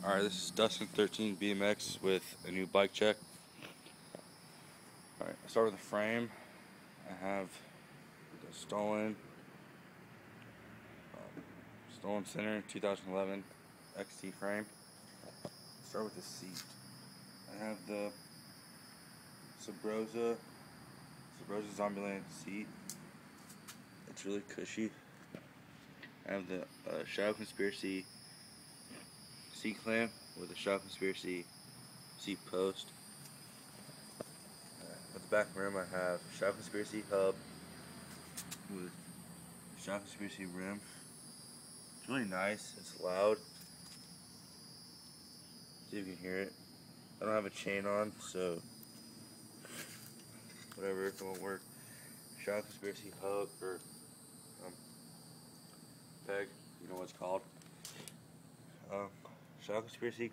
Alright, this is Dustin 13 BMX with a new bike check. Alright, I start with the frame. I have the Stollen Center 2011 XT frame. Start with the seat. I have the Sabrosa Zombieland seat. It's really cushy. I have the Shadow Conspiracy seat clamp with a Shadow Conspiracy seat post. At the back rim I have Shadow Conspiracy hub with Shadow Conspiracy rim. It's really nice, it's loud. See if you can hear it. I don't have a chain on, so whatever, if it won't work. Shadow Conspiracy hub or peg, you know what it's called. Shadow Conspiracy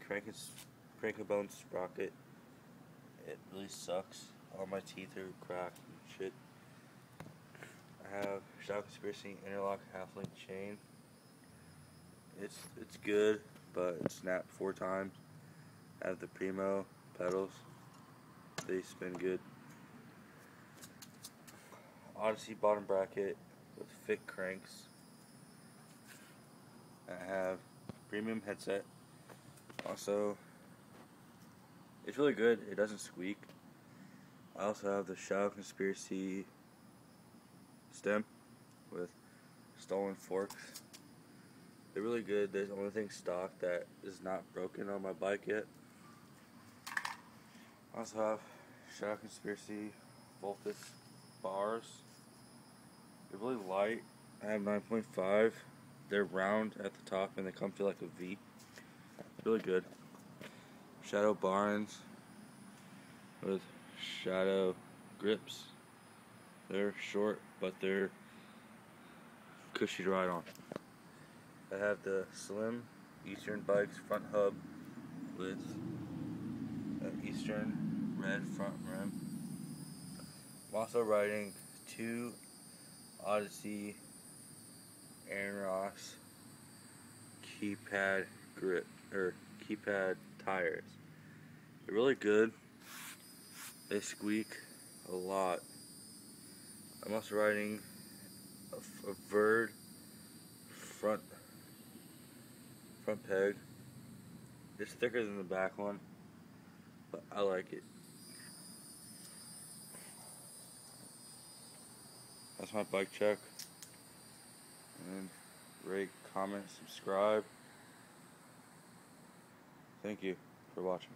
crank-a-bone sprocket. It really sucks. All my teeth are cracked and shit. I have Shadow Conspiracy interlock half-link chain. It's good, but it snapped 4 times. I have the Primo pedals. They spin good. Odyssey bottom bracket with thick cranks. I have premium headset. Also, it's really good. It doesn't squeak. I also have the Shadow Conspiracy stem with Stollen forks. They're really good. There's the only thing stock that is not broken on my bike yet. I also have Shadow Conspiracy Voltus bars. They're really light. I have 9.5. They're round at the top and they come feel like a V. Really good. Shadow Barnes with Shadow grips. They're short, but they're cushy to ride on. I have the Slim Eastern Bikes front hub with an Eastern red front rim. I'm also riding 2 Odyssey Aaron Ross keypad tires. They're really good. They squeak a lot. I'm also riding a Verd front peg. It's thicker than the back one, but I like it. That's my bike check. And rate, comment, subscribe. Thank you for watching.